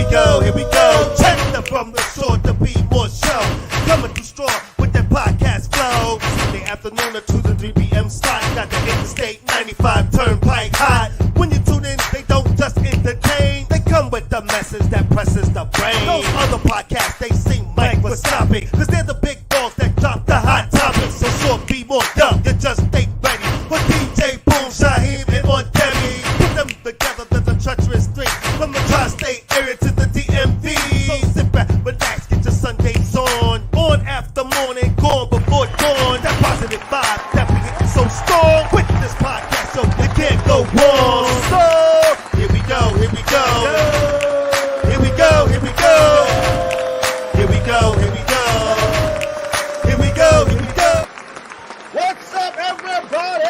go, here we go. Check the From the Shore to Be More show. Coming through strong with that podcast flow. Sunday afternoon at 2 to 3 p.m. slot. Got the Interstate 95 Turnpike hot. When you tune in, they don't just entertain. They come with the message that presses the brain. Those other podcasts, they seem microscopic. Cause they're the big balls that drop the hot topics. So sure, be more dumb, you just stay ready. For DJ Boom, Shaheem, and on Debbie. Put them together, there's a treacherous three. From the tri-state area to the DMV. So sit back, relax, get your Sundays on. On after morning, gone before dawn. That positive vibe that we get so strong. With this podcast, so you can't go wrong. So, here we go, here we go. Here we go, here we go. Here we go, here we go. Here we go, here we go. What's up, everybody?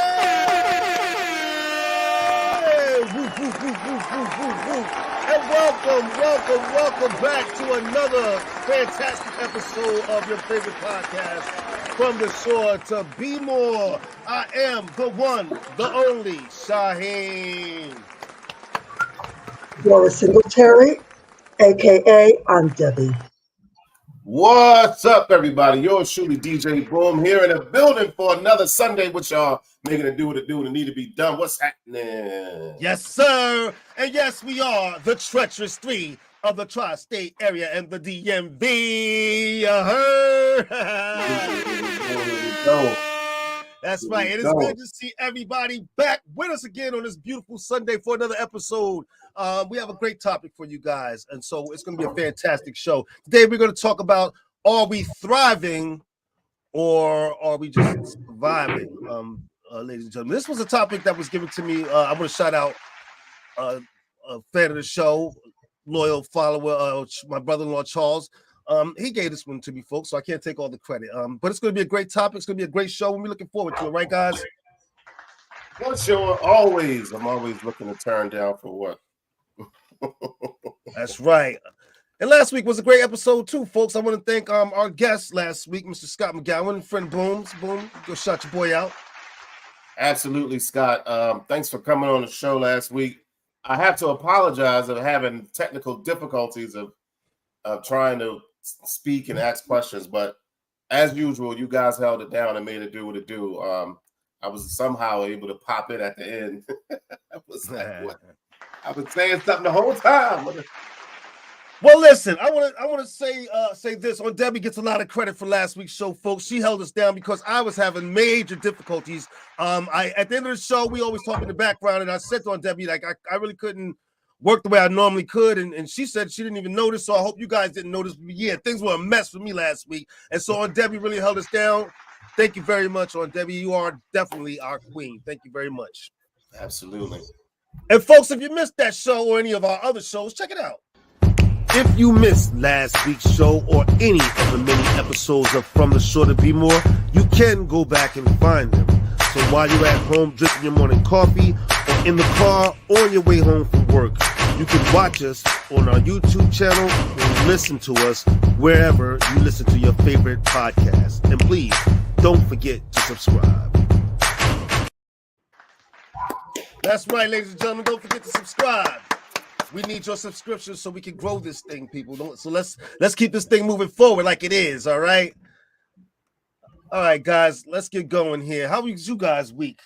Woo, woo, woo, woo, woo, woo, woo. And welcome back to another fantastic episode of your favorite podcast, From the Shore to Be More. I am the one, the only, Shaheem. Laura Singletary, a.k.a. I'm Debbie. What's up, everybody? Yours truly, DJ Boom, here in the building for another Sunday with y'all, making it do what it do and it need to be done. What's happening? Yes, sir. And yes, we are the treacherous three of the tri-state area and the DMV. You heard? That's right. It is good to see everybody back with us again on this beautiful Sunday for another episode. We have a great topic for you guys, and so it's going to be a fantastic show. Today we're going to talk about, are we thriving or are we just surviving, ladies and gentlemen. This was a topic that was given to me. I want to shout out a fan of the show, loyal follower, my brother-in-law, Charles. He gave this one to me, folks, so I can't take all the credit. But it's going to be a great topic. It's going to be a great show, and we're looking forward to it, right, guys? Well, sure, always. I'm always looking to turn down for what? That's right. And last week was a great episode, too, folks. I want to thank our guest last week, Mr. Scott McGowan, friend Booms. Boom, go shout your boy out. Absolutely, Scott. Thanks for coming on the show last week. I have to apologize of having technical difficulties of trying to speak and ask questions, but as usual, you guys held it down and made it do what it do. I was somehow able to pop in at the end. I was like, what? I was saying something the whole time. Well, listen, I want to say this. On Debbie gets a lot of credit for last week's show, folks. She held us down because I was having major difficulties. At the end of the show, we always talk in the background, and I said to on Debbie, like, I really couldn't work the way I normally could, and she said she didn't even notice. So I hope you guys didn't notice. Yeah, things were a mess for me last week, and so on Debbie really held us down. Thank you very much, on Debbie. You are definitely our queen. Thank you very much. Absolutely. And folks, if you missed that show or any of our other shows, check it out. If you missed last week's show or any of the many episodes of From the Shore to Be More, you can go back and find them. So while you're at home drinking your morning coffee, or in the car, or on your way home from work, you can watch us on our YouTube channel and listen to us wherever you listen to your favorite podcast. And please, don't forget to subscribe. That's right, ladies and gentlemen. Don't forget to subscribe. We need your subscriptions so we can grow this thing, people. So let's keep this thing moving forward like it is, all right? All right, guys, let's get going here. How was you guys' week?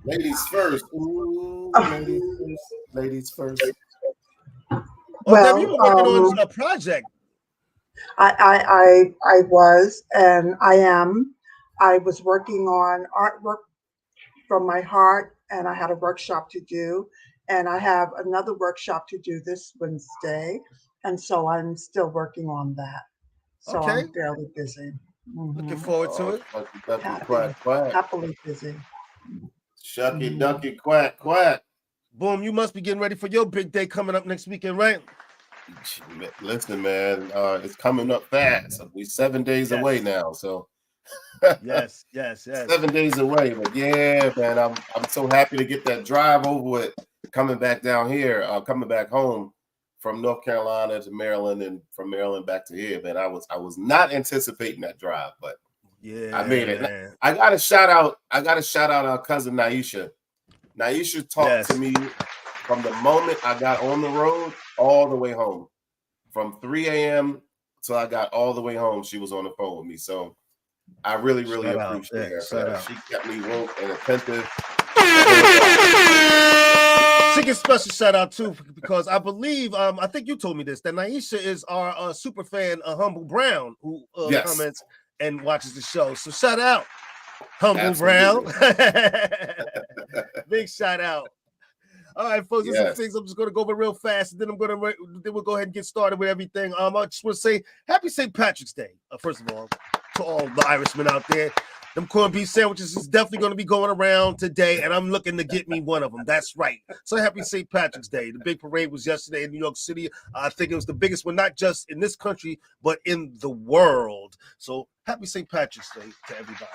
Ladies first. Ooh, ladies first. Well, you were working on a project. I was, and I am. I was working on artwork from my heart, and I had a workshop to do, and I have another workshop to do this Wednesday, and so I'm still working on that. So okay. I'm fairly busy. Mm-hmm. Looking forward to it. Happily busy. Shucky, ducky, quack, quack. Boom, you must be getting ready for your big day coming up next weekend, right? Listen, man, it's coming up fast. We're 7 days away now, so. yes. 7 days away, but yeah, man, I'm so happy to get that drive over with. Coming back down here, coming back home from North Carolina to Maryland, and from Maryland back to here, man. I was not anticipating that drive, but yeah, I made it. Man. I gotta shout out our cousin Naisha. Naisha talked to me from the moment I got on the road all the way home. From 3 a.m. till I got all the way home, she was on the phone with me. So I really, really appreciate her for that. She kept me woke and attentive. She gets special shout out too, because I believe I think you told me this, that Naisha is our super fan, Humble Brown, who comments and watches the show. So shout out, Humble Brown. Big shout out. All right, folks, there's some things I'm just going to go over real fast, and then we'll go ahead and get started with everything. I just want to say happy St. Patrick's Day, first of all, to all the Irishmen out there. Them corned beef sandwiches is definitely going to be going around today, and I'm looking to get me one of them. That's right. So happy St. Patrick's Day. The big parade was yesterday in New York City. I think it was the biggest one, not just in this country, but in the world. So happy St. Patrick's Day to everybody.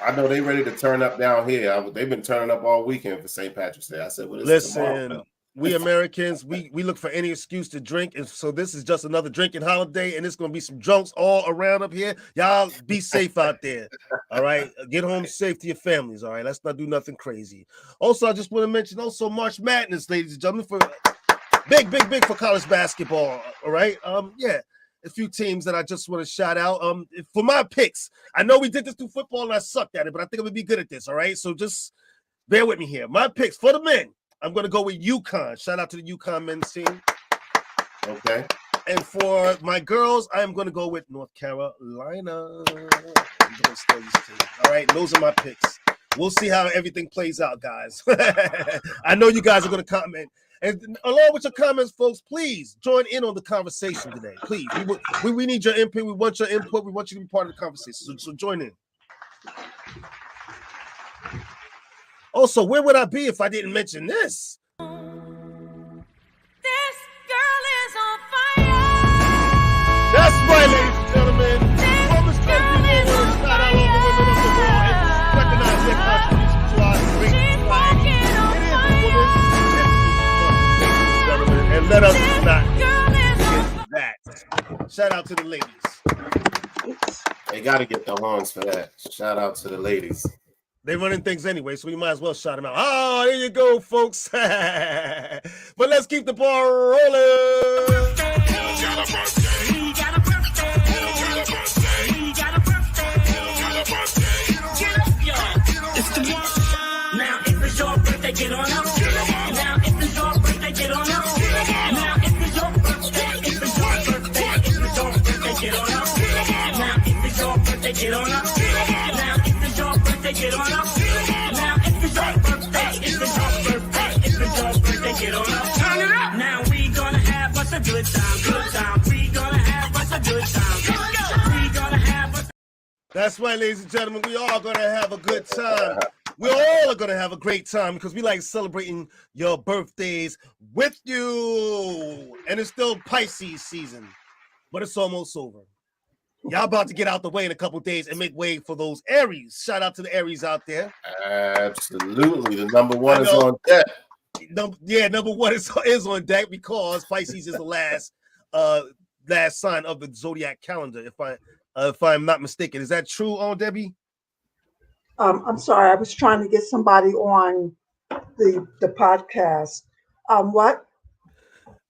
I know they ready to turn up down here. They've been turning up all weekend for St. Patrick's Day. I said, well, listen, we Americans, we look for any excuse to drink. And so this is just another drinking holiday, and it's going to be some drunks all around up here. Y'all be safe out there. All right. Get home safe to your families. All right. Let's not do nothing crazy. Also, I just want to mention also March Madness, ladies and gentlemen, for big for college basketball. All right. A few teams that I just want to shout out. For my picks, I know we did this through football and I sucked at it, but I think I'm gonna be good at this. All right, so just bear with me here. My picks for the men, I'm gonna go with UConn. Shout out to the UConn men's team. Okay. And for my girls, I'm gonna go with North Carolina. All right, those are my picks. We'll see how everything plays out, guys. I know you guys are gonna comment. And along with your comments, folks, please join in on the conversation today. Please, we need your input. We want your input. We want you to be part of the conversation. So join in. Also, where would I be if I didn't mention this? This girl is on fire. That's right, ladies and gentlemen. Women's champion will shout out all the women of the world and recognize their contribution to our great flag. And let us not forget that. Shout out to the ladies. They got to get the horns for that. Shout out to the ladies. They running things anyway, so we might as well shout them out. Oh, there you go, folks. But let's keep the ball rolling. It's the one. Now if it's your birthday, get on up. Now if it's your birthday, get on up. Now if it's your birthday, if it's your birthday, if it's your birthday, get on up. Now if it's your birthday, get on up. Now if it's your birthday, get on up. Now if it's your birthday, if it's your birthday, if it's your birthday, get on up. Turn it up. Now we gonna have us a good time, good time. We gonna have us a good time. We gonna have us. That's right, ladies and gentlemen. We are going to have a good time. We all are going to have a great time because we like celebrating your birthdays with you. And it's still Pisces season, but it's almost over. Y'all about to get out the way in a couple days and make way for those Aries. Shout out to the Aries out there. Absolutely. The number one is on deck. Number one is on deck because Pisces is the last sign of the zodiac calendar, if I'm not mistaken. Is that true, Debbie? I'm sorry, I was trying to get somebody on the podcast. What?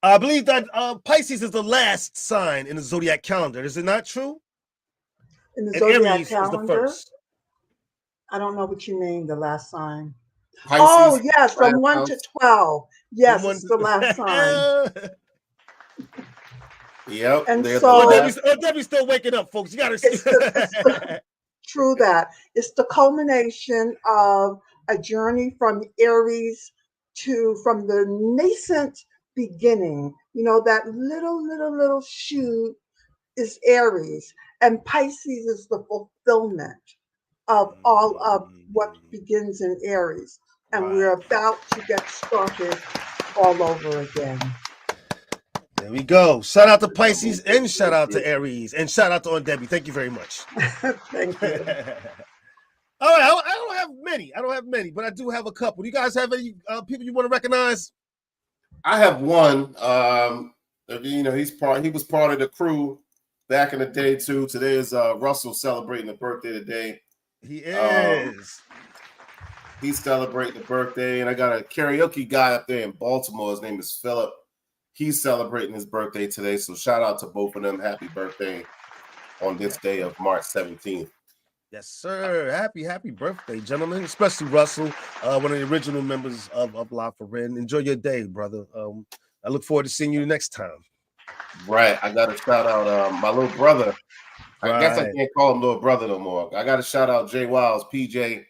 I believe that Pisces is the last sign in the zodiac calendar. Is it not true? In the zodiac Aries calendar? is the first. I don't know what you mean, the last sign. Pisces, oh, yes, from 1 to 12. Yes, it's the last sign. Yep. And so Debbie's still waking up, folks. You got to see. True that. It's the culmination of a journey from Aries from the nascent beginning. You know, that little shoot is Aries, and Pisces is the fulfillment of all of what begins in Aries. And we're about to get started all over again. There we go. Shout out to Pisces and shout out to Aries and shout out to Debbie. Thank you very much. Thank you. All right, I don't have many, but I do have a couple. Do you guys have any people you want to recognize? I have one. He was part of the crew back in the day too. Today is Russell celebrating a birthday today. He is. He's celebrating the birthday, and I got a karaoke guy up there in Baltimore. His name is Philip. He's celebrating his birthday today, so shout out to both of them. Happy birthday on this day of March 17th. Yes, sir. Happy birthday, gentlemen, especially Russell, one of the original members of La Foren. Enjoy your day, brother. I look forward to seeing you next time. Right. I got to shout out my little brother. I guess I Right. can't call him little brother no more. I got to shout out Jay Wiles, PJ,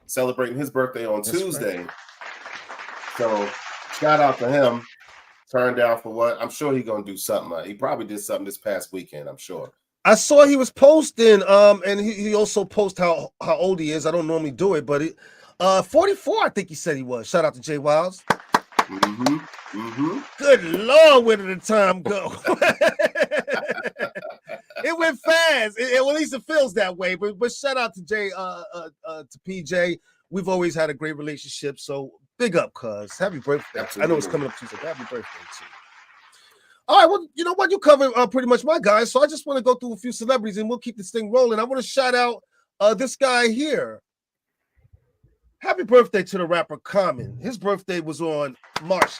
celebrating his birthday on That's Tuesday. So shout out to him. Turned down for what? I'm sure he's going to do something. He probably did something this past weekend, I'm sure. I saw he was posting, and he also posted how old he is. I don't normally do it, but 44, I think he said he was. Shout out to Jay Wiles. Good Lord, where did the time go? It went fast. Well, at least it feels that way. But shout out to Jay, to PJ. We've always had a great relationship. So big up, cuz. Happy birthday. Absolutely. I know it's coming up Tuesday. Happy birthday to you. All right, well, you know what? You covered pretty much my guys. So I just want to go through a few celebrities and we'll keep this thing rolling. I want to shout out this guy here. Happy birthday to the rapper Common. His birthday was on March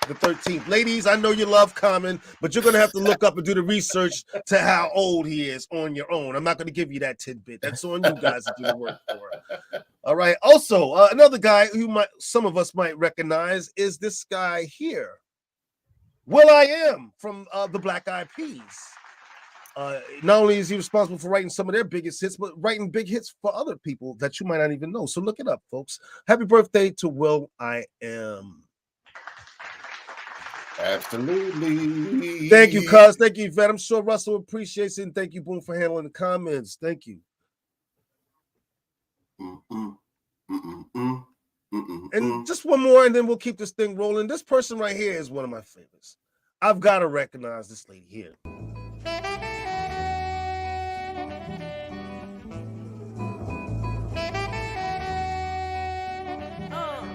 the 13th. Ladies, I know you love Common, but you're going to have to look up and do the research to how old he is on your own. I'm not going to give you that tidbit. That's on you guys to do the work for. All right. Also, another guy who some of us might recognize is this guy here. will.i.am from the Black Eyed Peas. Not only is he responsible for writing some of their biggest hits, but writing big hits for other people that you might not even know. So look it up, folks. Happy birthday to will.i.am. Absolutely. Thank you, cuz. Thank you, Yvette. I'm sure Russell appreciates it. And thank you, Boom, for handling the comments. Thank you. And just one more, and then we'll keep this thing rolling. This person right here is one of my favorites. I've got to recognize this lady here.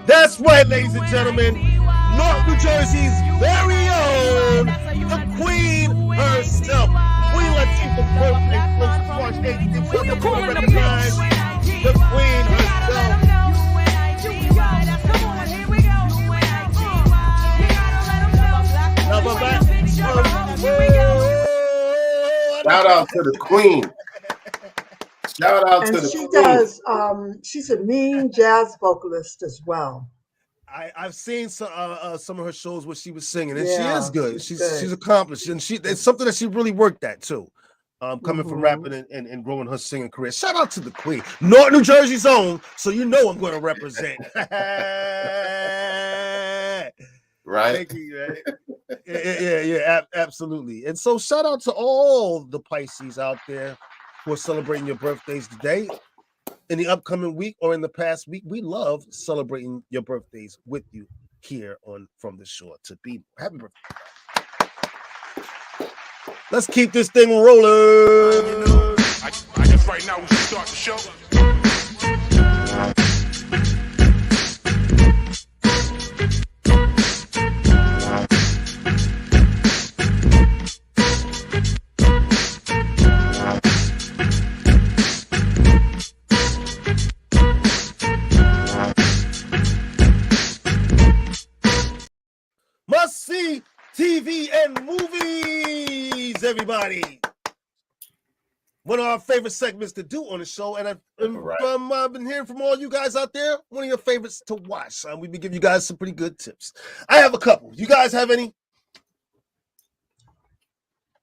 That's right, ladies and gentlemen. North New Jersey's very own, the Queen herself. Queen Latifah's birthday, folks, March 18th. So you can recognize the Queen herself. Shout out to the Queen. Shout out to And the she Queen. does. She's a mean jazz vocalist as well. I've seen some of her shows where she was singing, and Yeah, she is good. she's good. She's accomplished, and it's something that she really worked at too. Coming from rapping and growing her singing career. Shout out to the Queen, North New Jersey's own. So you know I'm going to represent. Right? Thank you. Right? Yeah, absolutely. And so shout out to all the Pisces out there who are celebrating your birthdays today. In the upcoming week or in the past week, we love celebrating your birthdays with you here on From the Shore to Be. Happy birthday. Let's keep this thing rolling. I guess right now we should start the show. Must see TV and movies, everybody. One of our favorite segments to do on the show, and I've been hearing from all you guys out there. One of your favorites to watch. We've been giving you guys some pretty good tips. I have a couple. You guys have any?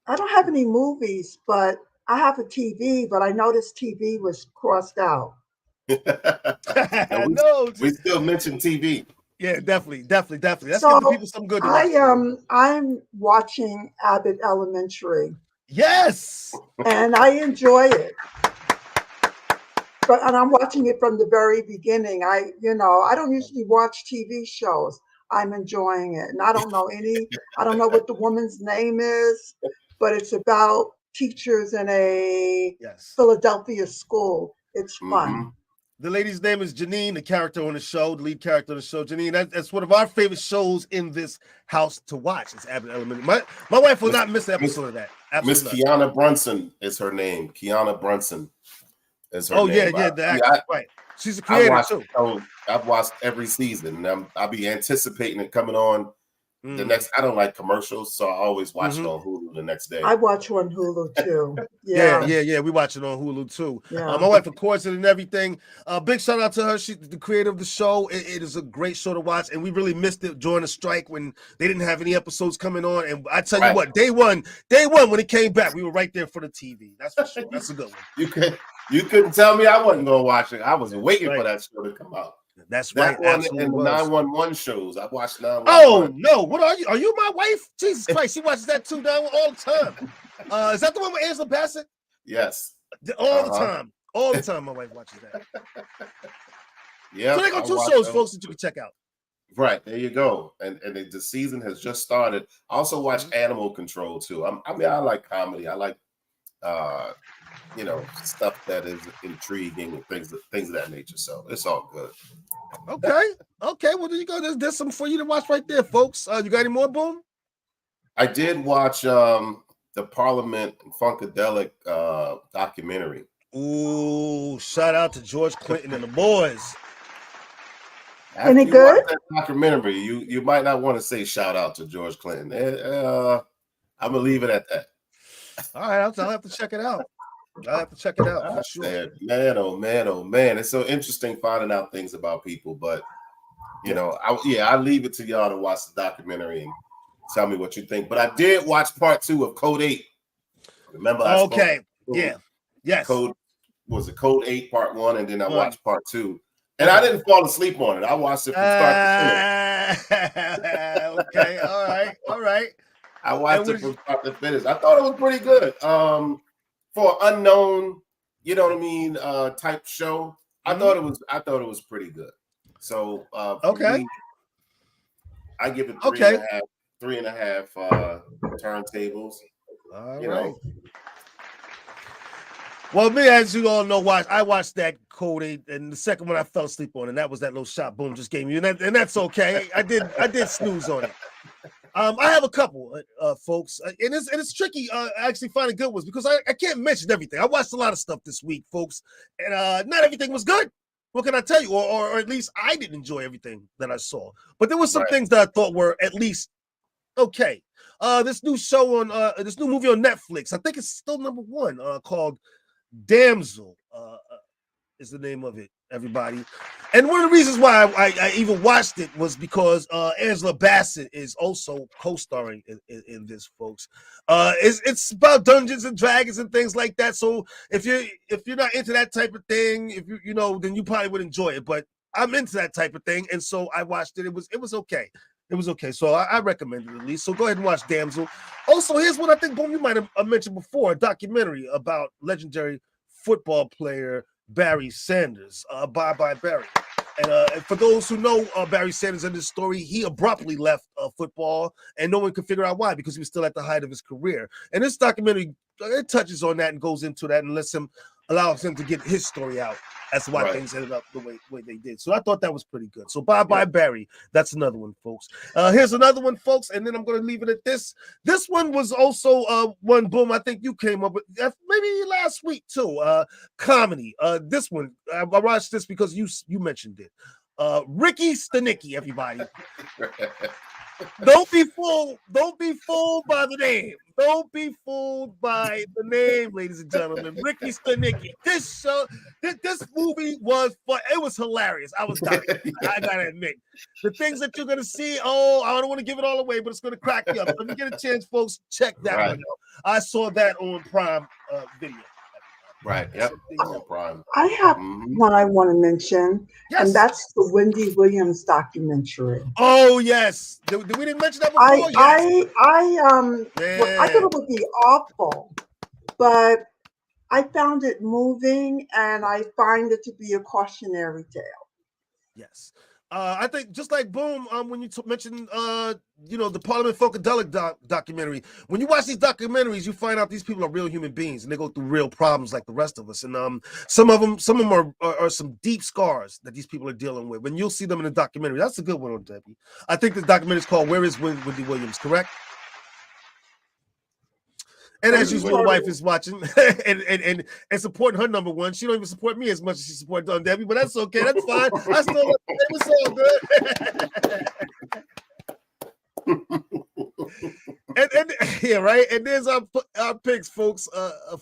I don't have any movies, but I have a TV, but I noticed TV was crossed out. No, We still mention TV. yeah, definitely. Let's give So, the people some good to watch. I'm watching Abbott Elementary, Yes. and I enjoy it. And I'm watching it from the very beginning. I don't usually watch TV shows. I'm enjoying it. And I don't know what the woman's name is, but it's about teachers in a Yes. Philadelphia school. It's fun. The lady's name is Janine, the character on the show, the lead character on the show. Janine, that's one of our favorite shows in this house to watch. It's Abbott Elementary. My wife will not miss an episode of that. Miss Absolutely. Kiana Brunson is her name. Kiana Brunson is her Oh, name. yeah, the actor, right. She's a creator too. I've watched every season, and I'll be anticipating it coming on the next. I don't like commercials, so I always watch it on Hulu the next day. I watch on Hulu too. Yeah. We watch it on Hulu too. Yeah. My wife records it and everything. Big shout out to her. She's the creator of the show. It is a great show to watch, and we really missed it during the strike when they didn't have any episodes coming on. And I tell you what, day one when it came back, we were right there for the TV. That's for sure. That's a good one. You couldn't tell me I wasn't gonna watch it. I was waiting for that show to come out. That's right. That one and 911 shows. I watched 911. Oh no! What are you? Are you my wife? Jesus Christ! She watches that too now all the time. Is that the one with Angela Bassett? Yes. All the time. All the time. My wife watches that. Yeah. So they got two shows, folks, that you can check out. Right there, you go. And the season has just started. I also watch Animal Control too. I like comedy. I like stuff that is intriguing and things of that nature. So it's all good. Okay. Well, there you go. There's some for you to watch right there, folks. You got any more, Boom? I did watch the Parliament Funkadelic documentary. Ooh, shout out to George Clinton and the boys. After Any you good? watch that documentary, you might not want to say shout out to George Clinton. I'm gonna leave it at that. All right, I'll have to check it out. For sure. Man, oh man, it's so interesting finding out things about people. But I leave it to y'all to watch the documentary and tell me what you think. But I did watch part 2 of Code 8. Remember? Yes. Code 8 part 1, and then I watched part 2. And I didn't fall asleep on it. I watched it from start to finish. Okay, all right. I watched it from start to finish. I thought it was pretty good. For unknown, type show. I thought it was pretty good. So me, I give it 3.5 turntables. All right. Well, me, as you all know, I watched that Code 8, and the second one I fell asleep on, and that was that little shot Boom just gave me, and that's okay. I did snooze on it. I have a couple, folks, and it's tricky actually finding good ones because I can't mention everything. I watched a lot of stuff this week, folks, and not everything was good. What can I tell you? Or at least I didn't enjoy everything that I saw. But there were some things that I thought were at least okay. This new show on this new movie on Netflix, I think it's still #1, called Damsel, is the name of it, everybody. And one of the reasons why I even watched it was because Angela Bassett is also co-starring in this, folks. It's about Dungeons and Dragons and things like that. So if you're not into that type of thing, if then you probably would enjoy it. But I'm into that type of thing, and so I watched it. It was okay. It was okay. So I recommend it at least. So go ahead and watch Damsel. Also, here's what I think, Boom, you might have mentioned before, a documentary about legendary football player Barry Sanders, Bye Bye Barry. And for those who know Barry Sanders in this story, he abruptly left football, and no one could figure out why, because he was still at the height of his career. And this documentary, it touches on that and goes into that and allows him to get his story out as to why things ended up the way they did. So I thought that was pretty good. So Bye Bye Barry, that's another one, folks. Here's another one, folks, and then I'm going to leave it at this. This one was also one, Boom, I think you came up with, maybe last week too, comedy. This one, I watched this because you mentioned it. Ricky Stanicky, everybody. Don't be fooled by the name. Don't be fooled by the name, ladies and gentlemen. Ricky Stanicky. This movie was fun. It was hilarious. I was dying. I gotta admit. The things that you're gonna see, I don't want to give it all away, but it's gonna crack you up. If you get a chance, folks, check that one out. I saw that on Prime Video. Right. Yep. Prime. I have one I want to mention, and that's the Wendy Williams documentary. Oh yes, we didn't mention that before. I thought it would be awful, but I found it moving, and I find it to be a cautionary tale. Yes. I think just like Boom, when you mentioned, the Parliament Funkadelic documentary, when you watch these documentaries, you find out these people are real human beings and they go through real problems like the rest of us. And some of them are some deep scars that these people are dealing with. When you'll see them in the documentary, that's a good one, Debbie. I think the documentary is called "Where Is Wendy Williams?" Correct? And as Maybe usual, the when- wife is watching and supporting her number one. She don't even support me as much as she supports Don Debbie, but that's okay. That's fine. I still love her. It's all good. and yeah, right. And there's our picks, folks,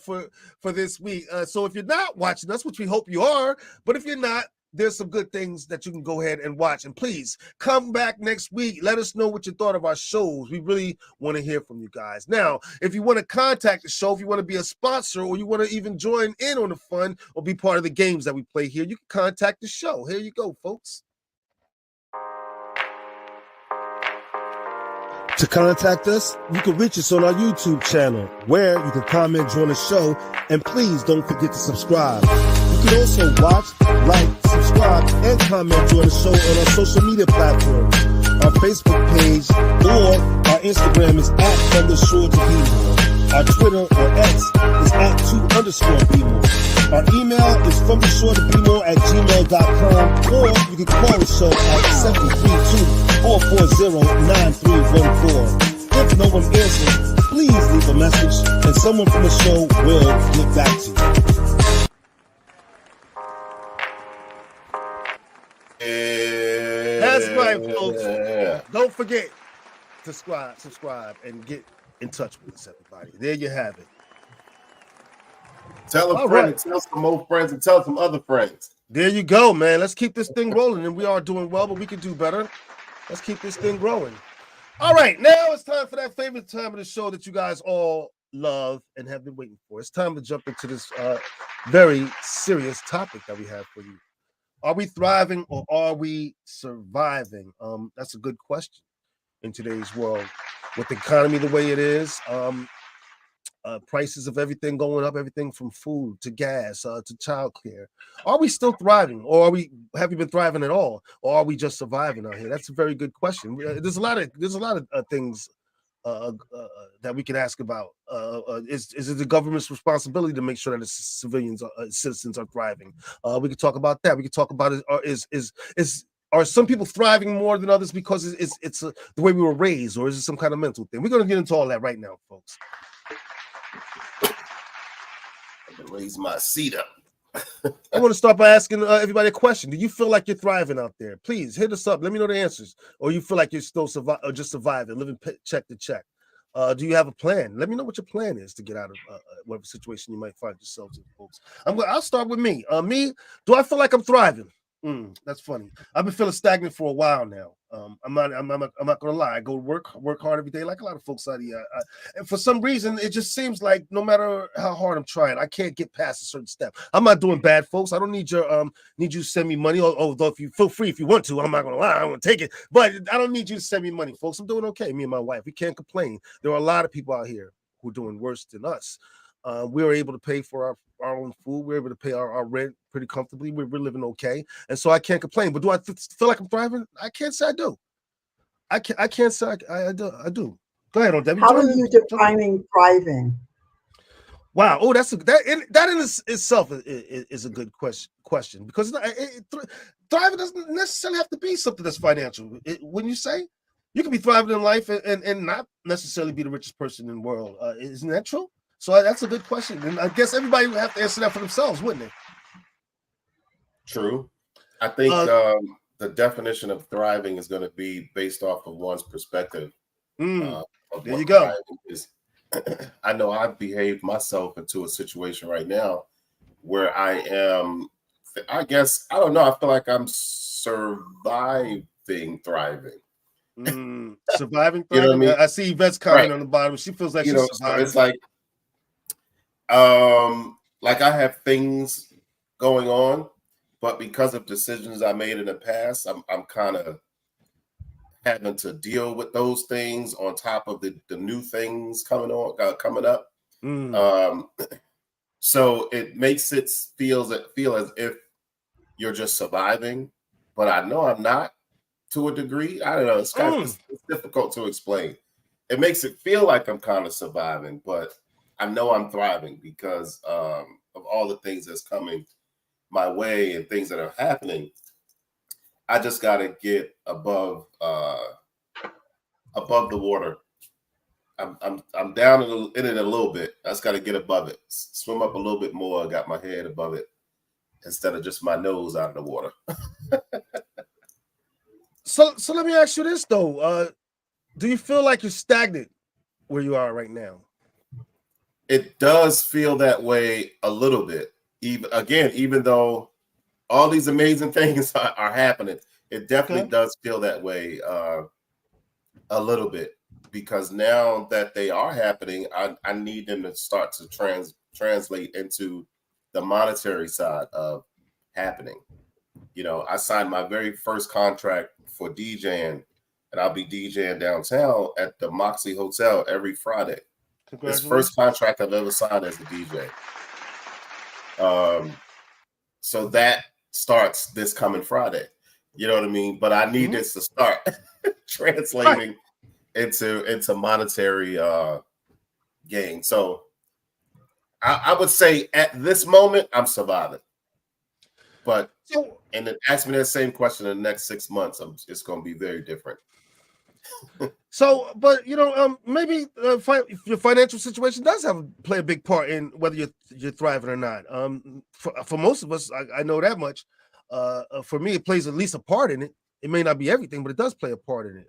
for this week. So if you're not watching, that's what we hope you are. But if you're not, there's some good things that you can go ahead and watch. And please come back next week. Let us know what you thought of our shows. We really want to hear from you guys. Now, if you want to contact the show, if you want to be a sponsor, or you want to even join in on the fun or be part of the games that we play here, you can contact the show. Here you go, folks. To contact us, you can reach us on our YouTube channel, where you can comment during the show, and please don't forget to subscribe. You can also watch, like, subscribe, and comment during the show on our social media platforms, our Facebook page, or our Instagram is @From the Shore to Be-More. Our Twitter or X is @2_Be-More. Our email is FromTheShore@gmail.com, or you can call the show at 732-440-9314. If no one answers, please leave a message, and someone from the show will get back to you. That's right, folks. Yeah. Don't forget to subscribe, and get in touch with us, everybody. There you have it. Tell a All friend, right. and tell some more friends, and tell some other friends. There you go, man. Let's keep this thing rolling. And we are doing well, but we can do better. Let's keep this thing growing. All right, now it's time for that favorite time of the show that you guys all love and have been waiting for. It's time to jump into this very serious topic that we have for you. Are we thriving or are we surviving? That's a good question in today's world. With the economy the way it is, prices of everything going up, everything from food to gas to childcare. Are we still thriving, or have we been thriving at all, or are we just surviving out here? That's a very good question. There's a lot of things that we can ask about. Is it the government's responsibility to make sure that its citizens are thriving? We could talk about that. We could talk about are some people thriving more than others because it's the way we were raised, or is it some kind of mental thing? We're going to get into all that right now, folks. Raise my seat up. I want to start by asking everybody a question. Do you feel like you're thriving out there? Please hit us up. Let me know the answers. Or you feel like you're still just surviving, living check to check. Do you have a plan? Let me know what your plan is to get out of whatever situation you might find yourselves in, folks. I'll start with me. Do I feel like I'm thriving? That's funny. I've been feeling stagnant for a while now. I'm not gonna lie. I go work hard every day, like a lot of folks out here. And for some reason, it just seems like no matter how hard I'm trying, I can't get past a certain step. I'm not doing bad, folks. I don't need you to send me money. Although if you feel free if you want to, I'm not gonna lie, I want to take it. But I don't need you to send me money, folks. I'm doing okay. Me and my wife, we can't complain. There are a lot of people out here who are doing worse than us. We were able to pay for our own food. We're able to pay our rent pretty comfortably. We're living okay, and so I can't complain. But do I feel like I'm thriving? I can't say I do. I can't say I do. Go ahead, on Debbie. How are you defining thriving? Wow. Oh, that in itself is a good question because thriving doesn't necessarily have to be something that's financial. Wouldn't you say? You can be thriving in life and not necessarily be the richest person in the world. Isn't that true? So that's a good question, and I guess everybody would have to answer that for themselves, wouldn't they? True. I think the definition of thriving is going to be based off of one's perspective. There you go. I know I've behaved myself into a situation right now where I am, I guess, I don't know. I feel like I'm surviving, thriving. Surviving, thriving. You know what I mean? I see Yvette's comment on the bottom. She feels like she's surviving. So it's like I have things going on, but because of decisions I made in the past, I'm kind of having to deal with those things on top of the new things coming up. So it makes it feel as if you're just surviving, but I know I'm not to a degree. I don't know. It's kind of it's difficult to explain. It makes it feel like I'm kind of surviving, but I know I'm thriving because of all the things that's coming my way and things that are happening. I just got to get above the water. I'm down in it a little bit. I just got to get above it, swim up a little bit more. I got my head above it instead of just my nose out of the water. So let me ask you this though. Do you feel like you're stagnant where you are right now? It does feel that way a little bit. Even though all these amazing things are happening, it definitely does feel that way a little bit, because now that they are happening, I need them to start to translate into the monetary side of happening. You know, I signed my very first contract for DJing, and I'll be DJing downtown at the Moxie Hotel every Friday. This first contract I've ever signed as a DJ. So that starts this coming Friday. You know what I mean? But I need this to start translating into monetary gain. So I would say at this moment I'm surviving. But and then ask me that same question in the next 6 months, it's going to be very different. So, but you know, maybe your financial situation does play a big part in whether you're thriving or not. For most of us, I know that much. For me, it plays at least a part in it. It may not be everything, but it does play a part in it.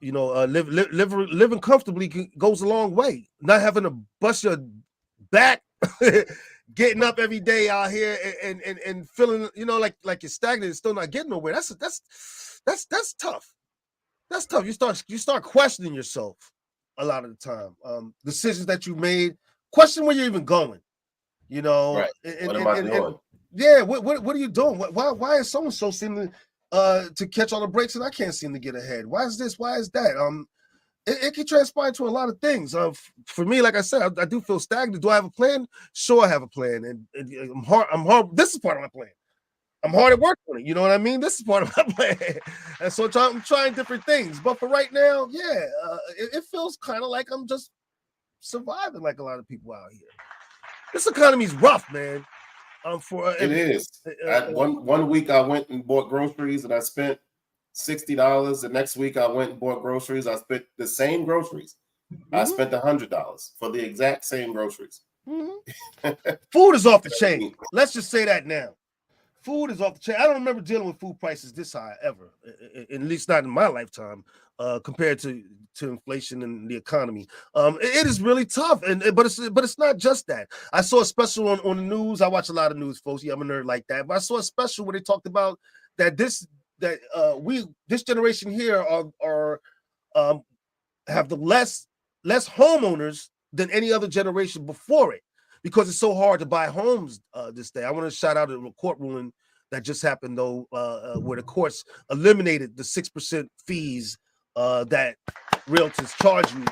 You know, living comfortably goes a long way. Not having to bust your back, getting up every day out here and feeling, you know, like you're stagnant and still not getting nowhere. That's tough. That's tough. You start questioning yourself a lot of the time. Decisions that you made, question where you're even going. You know, right? What am I doing? Yeah, what are you doing? Why is so and so seeming to catch all the breaks and I can't seem to get ahead? Why is this? Why is that? It can transpire to a lot of things. For me, like I said, I do feel stagnant. Do I have a plan? Sure, I have a plan, and I'm hard. This is part of my plan. I'm hard at work on it. You know what I mean? This is part of my plan. And so I'm trying different things. But for right now, yeah, it feels kind of like I'm just surviving like a lot of people out here. This economy's rough, man. It is. One week I went and bought groceries and I spent $60. The next week I went and bought groceries. I spent the same groceries. I spent $100 for the exact same groceries. Food is off the chain. Let's just say that now. Food is off the chain. I don't remember dealing with food prices this high ever, at least not in my lifetime, compared to inflation and the economy. It is really tough, but it's not just that. I saw a special on the news. I watch a lot of news, folks. Yeah, I'm a nerd like that. But I saw a special where they talked about that this generation here are have the less homeowners than any other generation before it, because it's so hard to buy homes this day. I want to shout out a court ruling that just happened, though, where the courts eliminated the 6% fees that realtors charge you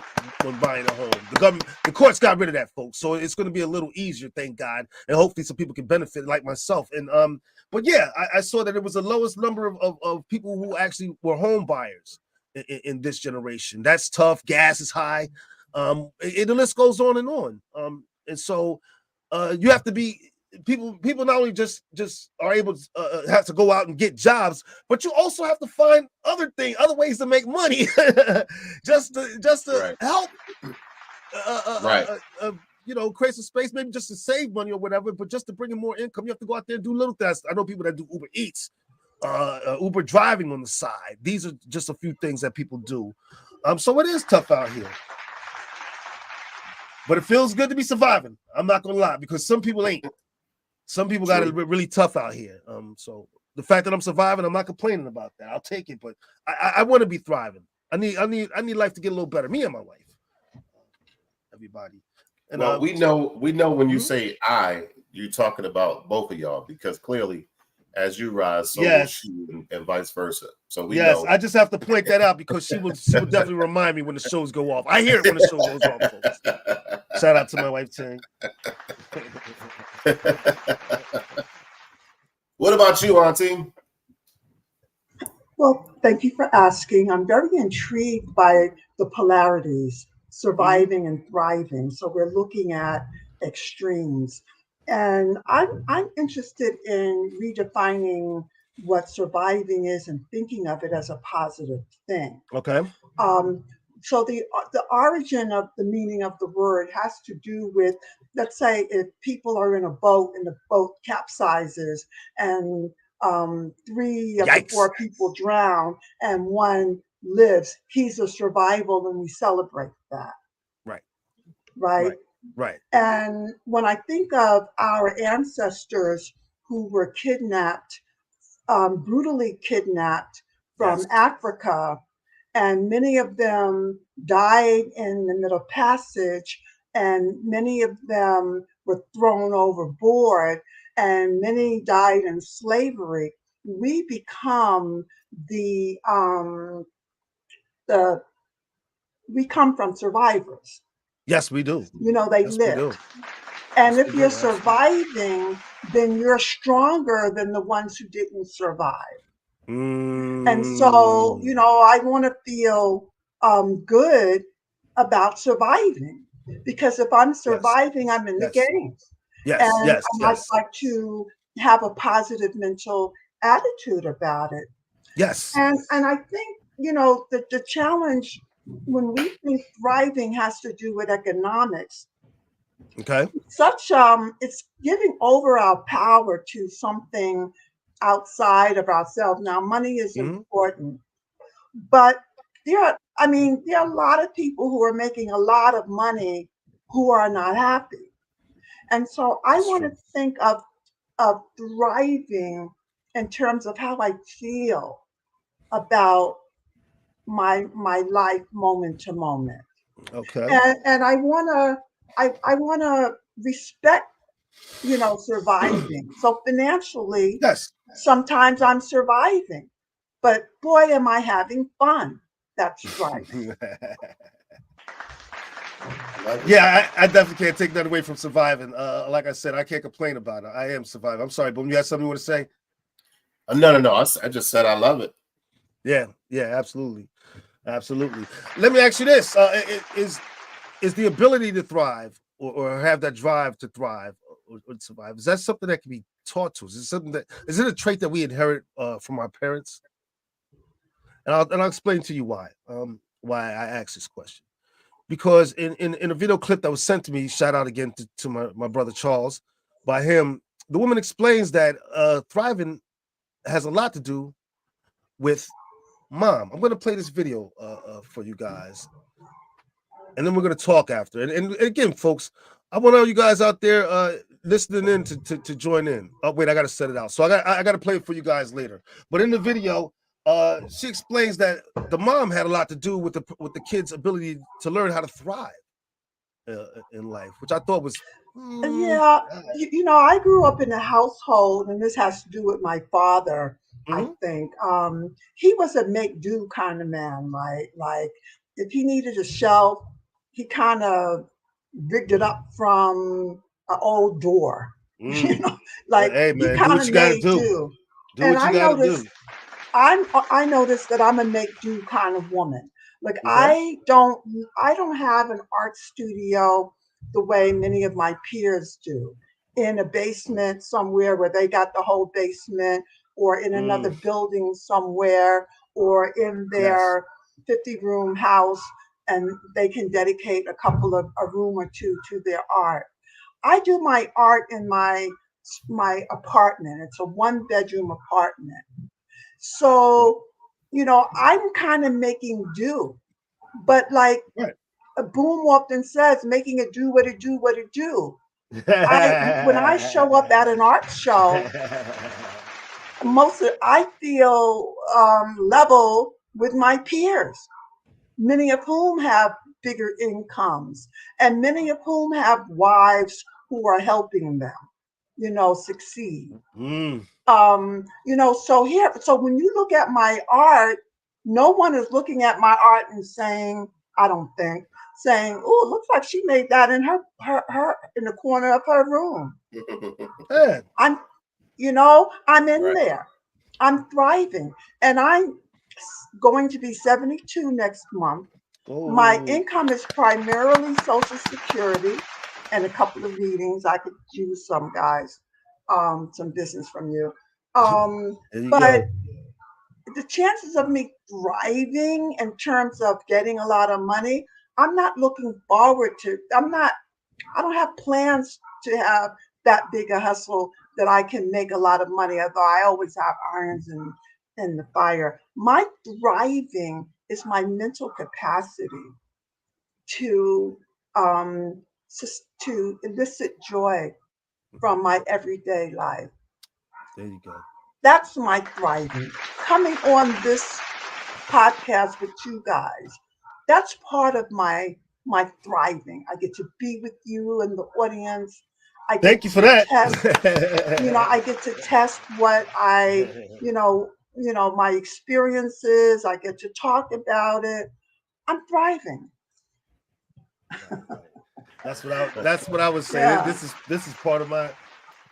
when buying a home. The courts got rid of that, folks. So it's going to be a little easier, thank God, and hopefully some people can benefit, like myself. And but yeah, I saw that it was the lowest number of people who actually were home buyers in this generation. That's tough. Gas is high. The list goes on and on. And so you have to be people not only just are able to have to go out and get jobs, but you also have to find other ways to make money just to help you know, create some space, maybe just to save money or whatever, but just to bring in more income. You have to go out there and do little things. I know people that do Uber Eats, Uber driving on the side. These are just a few things that people do. So it is tough out here. But it feels good to be surviving. I'm not gonna lie, because some people ain't. Some people got it really tough out here. So the fact that I'm surviving, I'm not complaining about that. I'll take it, but I want to be thriving. I need life to get a little better. Me and my wife, everybody. And well, we know when you say you're talking about both of y'all, because clearly, as you rise, so will she, and vice versa. So we know. I just have to point that out because she will definitely remind me when the shows go off. I hear it when the show goes off, folks. Shout out to my wife, Ting. What about you, Auntie? Well, thank you for asking. I'm very intrigued by the polarities, surviving and thriving. So we're looking at extremes. And I'm interested in redefining what surviving is and thinking of it as a positive thing. Okay. so the origin of the meaning of the word has to do with, let's say, if people are in a boat and the boat capsizes and 3 of the Yikes. 4 people drown and 1 lives, he's a survival, and we celebrate that. Right. Right. Right. And when I think of our ancestors who were kidnapped, brutally kidnapped from Yes. Africa, and many of them died in the Middle Passage, and many of them were thrown overboard, and many died in slavery, we become the we come from survivors. Yes, we do. You know, they Yes, we do. lived. And Yes, if we you're do, absolutely. surviving, then you're stronger than the ones who didn't survive. And so, you Mm. know, I want to feel good about surviving, because if I'm Yes. surviving, I'm in the Yes. game. Yes. And Yes. I'd Yes. like to have a positive mental attitude about it. Yes. And I think, you know, the challenge when we think thriving has to do with economics, Okay. such it's giving over our power to something outside of ourselves. Now, money is Mhm. important, but there are a lot of people who are making a lot of money who are not happy. And so I That's want to true. think of thriving in terms of how I feel about my life moment to moment. Okay. And I wanna respect, you know, surviving. So financially, Yes. sometimes I'm surviving, but boy, am I having fun. That's thriving. Like it. Yeah, I definitely can't take that away from surviving. Like I said, I can't complain about it. I am surviving. I'm sorry, Boom. You had something you want to say? No. I just said I love it. Yeah, absolutely, absolutely. Let me ask you this: is the ability to thrive or have that drive to thrive or survive? Is that something that can be taught to us? Is it a trait that we inherit from our parents? And I'll explain to you why I asked this question. Because in a video clip that was sent to me, shout out again to my brother Charles, by him, the woman explains that thriving has a lot to do with mom. I'm going to play this video for you guys, and then we're going to talk after. And again, folks, I want all you guys out there listening in to join in. Oh, wait, I got to set it out. So I got to play it for you guys later. But in the video, she explains that the mom had a lot to do with the kid's ability to learn how to thrive in life, which I thought was Yeah, you know, I grew up in a household, and this has to do with my father, I Mhm. think. He was a make do kind of man, right? Like if he needed a shelf, he kind of rigged it up from an old door, you know, like Hey he man, do kind what of you got to made do. do. Do And what you got to do. I noticed that I'm a make do kind of woman. Like Okay. I don't have an art studio the way many of my peers do, in a basement somewhere where they got the whole basement, or in another building somewhere, or in Yes. their 50-room house, and they can dedicate a room or two to their art. I do my art in my apartment. It's a 1-bedroom apartment. So, you know, I'm kind of making do, but like Right. a Boom often says, making it do what it do, what it do. When I show up at an art show, I feel level with my peers, many of whom have bigger incomes, and many of whom have wives who are helping them, you know, succeed. You know, so when you look at my art, no one is looking at my art and saying, I don't think, saying, oh, it looks like she made that in her in the corner of her room. Yeah. I'm, you know, I'm in Right. there. I'm thriving. And I'm going to be 72 next month. My Oh. income is primarily Social Security and a couple of readings. I could use some guys, some business from you. There you But go. the chances of me thriving in terms of getting a lot of money, I'm not looking forward to. I don't have plans to have that big a hustle that I can make a lot of money. Although I always have irons in the fire. My thriving is my mental capacity to to elicit joy from my everyday life. There you go. That's my thriving. Coming on this podcast with you guys, that's part of my thriving. I get to be with you and the audience. I Thank get you for to that. test, I get to test what my experiences. I get to talk about it. I'm thriving. That's what I was saying. Yeah. This is part of my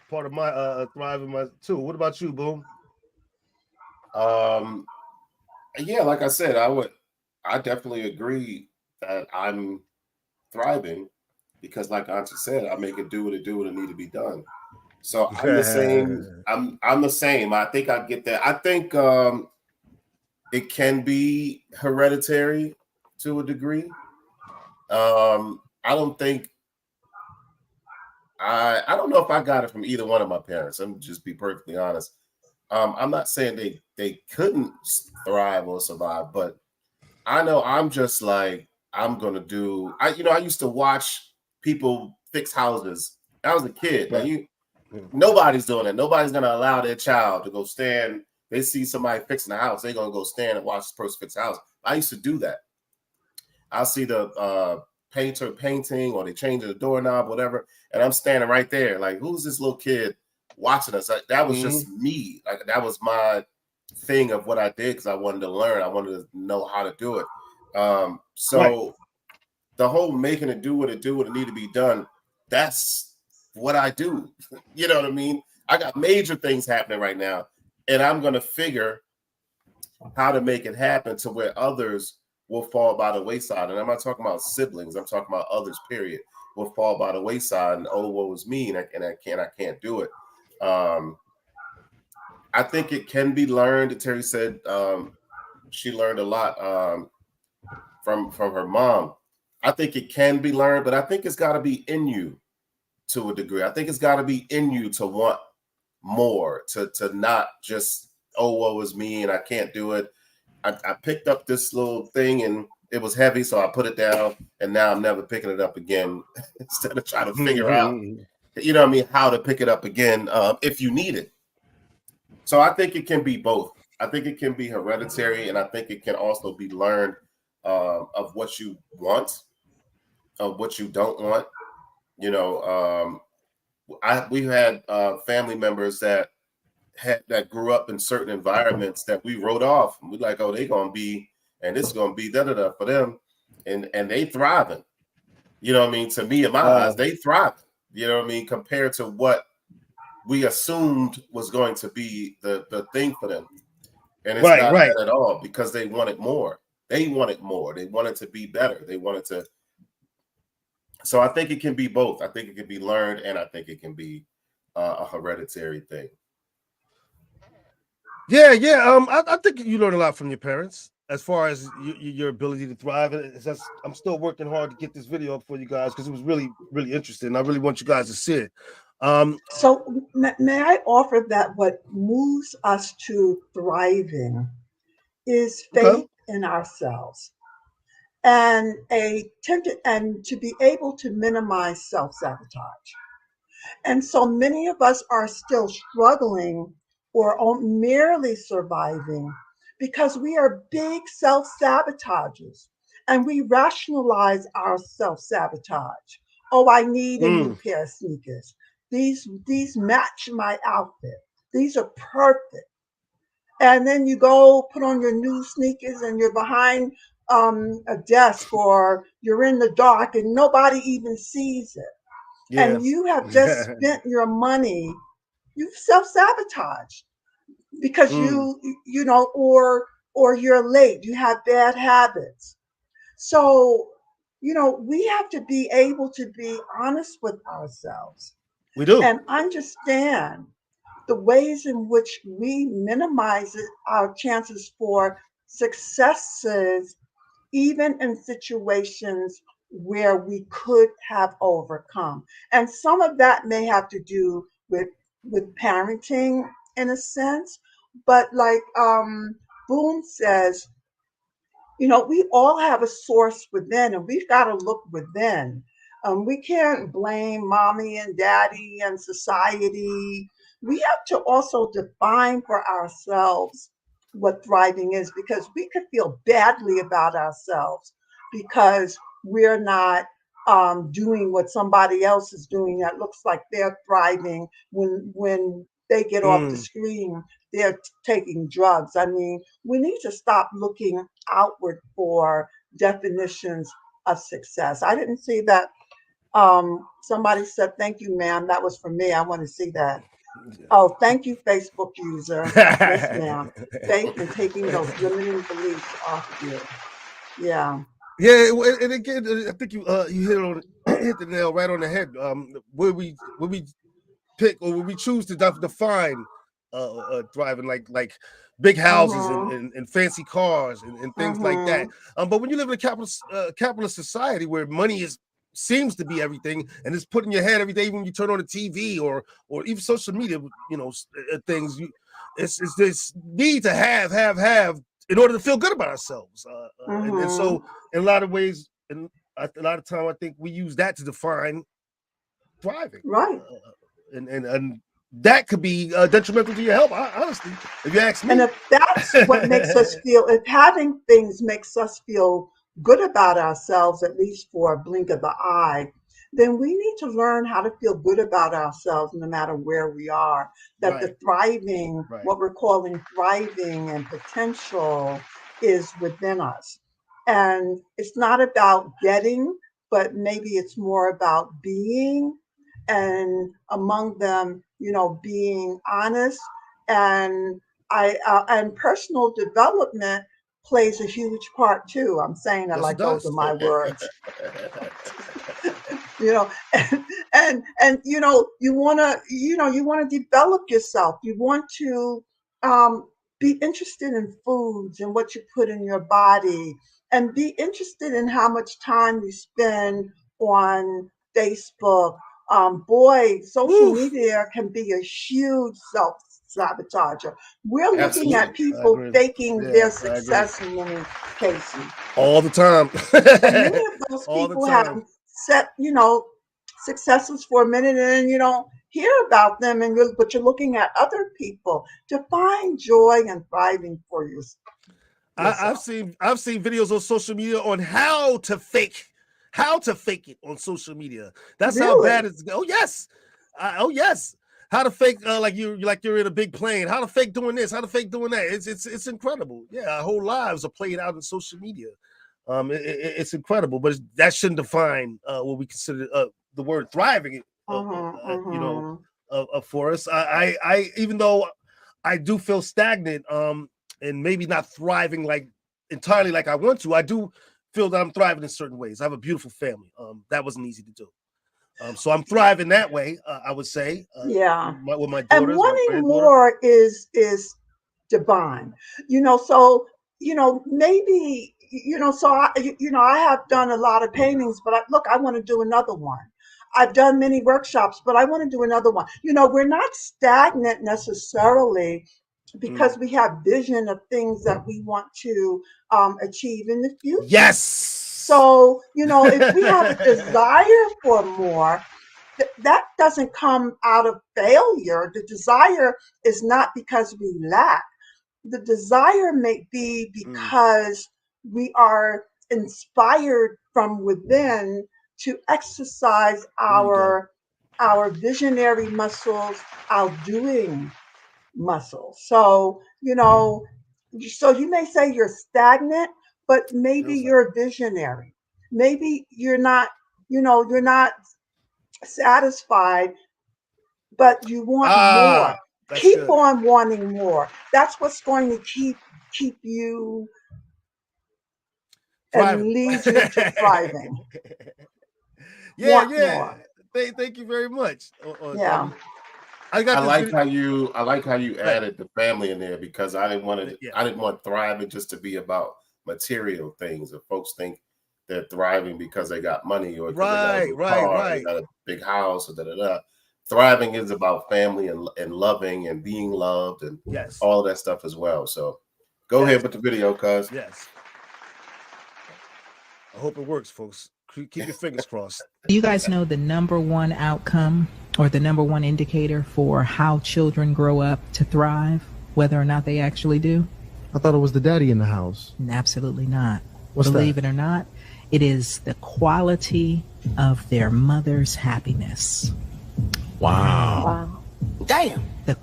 thriving my too. What about you, Boom? Yeah, like I said, I definitely agree that I'm thriving because, like Auntie said, I make it do what it need to be done. So I'm the same. I'm the same. I think I get that. I think it can be hereditary to a degree. I don't think I don't know if I got it from either one of my parents. I'm just be perfectly honest. I'm not saying they couldn't thrive or survive, but I know I'm just like I'm gonna do. I used to watch people fix houses. I was a kid. Now nobody's doing it. Nobody's gonna allow their child to go stand. They see somebody fixing a house, they're gonna go stand and watch this person fix a house. I used to do that. I'll see the painter painting or they changing the doorknob, whatever, and I'm standing right there, like, who's this little kid watching us? That was just me. Like that was my thing of what I did because I wanted to learn. I wanted to know how to do it. So the whole making it do what it need to be done. That's what I do. You know what I mean? I got major things happening right now, and I'm gonna figure how to make it happen to where others will fall by the wayside. And I'm not talking about siblings. I'm talking about others, period, will fall by the wayside. And oh, woe is me, and I can't do it. I think it can be learned. Terry said she learned a lot from her mom. I think it can be learned, but I think it's got to be in you to a degree. I think it's got to be in you to want more, to not just, oh, woe is me and I can't do it. I picked up this little thing and it was heavy, so I put it down, and now I'm never picking it up again. Instead of trying to figure out, how to pick it up again if you need it. So I think it can be both. I think it can be hereditary, and I think it can also be learned of what you want, of what you don't want. We've had family members that grew up in certain environments that we wrote off. We're like, oh, they're gonna be, and this is gonna be da for them, and they thriving. You know what I mean? To me, in my eyes, they thriving. You know what I mean? Compared to what we assumed was going to be the thing for them, and it's not that at all, because they wanted more. They wanted more. They wanted to be better. They wanted to. So I think it can be both. I think it can be learned, and I think it can be a hereditary thing. Yeah. I think you learn a lot from your parents as far as your ability to thrive. I'm still working hard to get this video up for you guys because it was really, really interesting. I really want you guys to see it. So may I offer that what moves us to thriving is faith in ourselves and to be able to minimize self-sabotage. And so many of us are still struggling or merely surviving because we are big self-sabotagers and we rationalize our self-sabotage. Oh, I need a new pair of sneakers. These match my outfit. These are perfect. And then you go put on your new sneakers and you're behind a desk or you're in the dark and nobody even sees it. Yeah. And you have just spent your money. You've self-sabotaged because or you're late. You have bad habits. So, we have to be able to be honest with ourselves. We do. And understand the ways in which we minimize our chances for successes, even in situations where we could have overcome. And some of that may have to do with parenting in a sense, but like Boone says, we all have a source within, and we've got to look within. We can't blame mommy and daddy and society. We have to also define for ourselves what thriving is, because we could feel badly about ourselves because we're not doing what somebody else is doing that looks like they're thriving when they get off the screen, they're taking drugs. I mean, we need to stop looking outward for definitions of success. I didn't see that. Somebody said, "Thank you, ma'am. That was for me. I want to see that." Oh, thank you, Facebook user. Yes, ma'am. Faith in taking those limiting beliefs off you. Yeah. Yeah, and again, I think you hit the nail right on the head. Where we pick or when we choose to define thriving, like big houses and fancy cars and things like that. But when you live in a capitalist society where money seems to be everything and it's put in your head every day when you turn on the TV or even social media, things. It's this need to have in order to feel good about ourselves. And so in a lot of ways, and a lot of time, I think we use that to define thriving. Right. And that could be detrimental to your health, honestly, if you ask me. And if that's what makes us feel, if having things makes us feel good about ourselves, at least for a blink of the eye, then we need to learn how to feel good about ourselves no matter where we are. That the thriving, what we're calling thriving and potential, is within us. And it's not about getting, but maybe it's more about being, and among them, being honest. And and personal development plays a huge part too. I'm saying that like those are my words. And you want to develop yourself. You want to be interested in foods and what you put in your body, and be interested in how much time you spend on Facebook. Social media can be a huge self-sabotager. We're looking at people faking their success in many cases. All the time. And many of those people have set, successes for a minute, and then you don't hear about them, but you're looking at other people to find joy and thriving for you. I've seen videos on social media on how to fake it on social media. That's how bad it's. Oh yes. How to fake like you're in a big plane. How to fake doing this. How to fake doing that. It's incredible. Yeah, our whole lives are played out in social media. It's incredible, but that shouldn't define what we consider the word thriving. For us, I even though I do feel stagnant, and maybe not thriving like entirely like I want to, I do feel that I'm thriving in certain ways. I have a beautiful family. That wasn't easy to do. So I'm thriving that way, I would say. With my daughters. And wanting more is divine. So maybe so I have done a lot of paintings, but I want to do another one. I've done many workshops, but I want to do another one. We're not stagnant necessarily, because we have vision of things that we want to achieve in the future. Yes. So, if we have a desire for more, that doesn't come out of failure. The desire is not because we lack. The desire may be because we are inspired from within to exercise our visionary muscles, our doing muscles. So, so you may say you're stagnant, but maybe you're a visionary. Maybe you're not satisfied, but you want more. Keep on wanting more. That's what's going to keep you thriving. And lead you to thriving. Yeah. Thank you very much. I got I this like video- how you added the family in there because I didn't want it. Yeah. I didn't want thriving just to be about material things. If folks think they're thriving because they got money or because they got a new car, they got a big house, or da. Thriving is about family and loving and being loved and Yes. all of that stuff as well. So go ahead with the video, cuz. Yes. I hope it works, folks. Keep your fingers crossed. You guys know the number one outcome or the number one indicator for how children grow up to thrive, whether or not they actually do? I thought it was the daddy in the house. Absolutely not. What's Believe that? it or not, it is the quality of their mother's happiness. Wow. Damn. The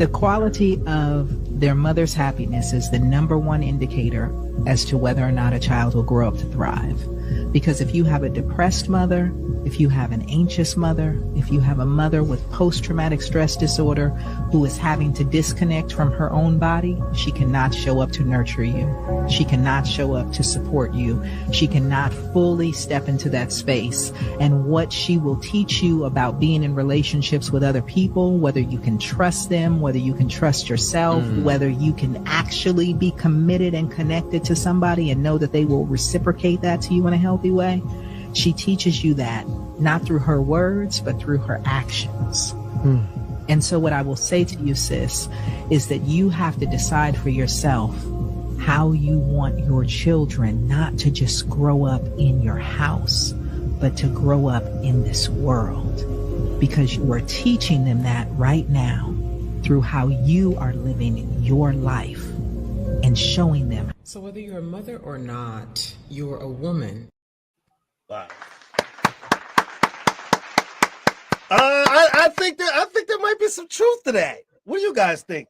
the quality of their mother's happiness is the number one indicator as to whether or not a child will grow up to thrive. Because if you have a depressed mother, if you have an anxious mother, if you have a mother with post-traumatic stress disorder who is having to disconnect from her own body, she cannot show up to nurture you. She cannot show up to support you. She cannot fully step into that space. And what she will teach you about being in relationships with other people, whether you can trust them, whether you can trust yourself, whether you can actually be committed and connected to somebody and know that they will reciprocate that to you in a healthy way. She teaches you that not through her words, but through her actions. And so what I will say to you, sis, is that you have to decide for yourself how you want your children not to just grow up in your house, but to grow up in this world. Because you are teaching them that right now through how you are living your life and showing them. So whether you're a mother or not, you're a woman. Wow. I think there might be some truth to that. What do you guys think?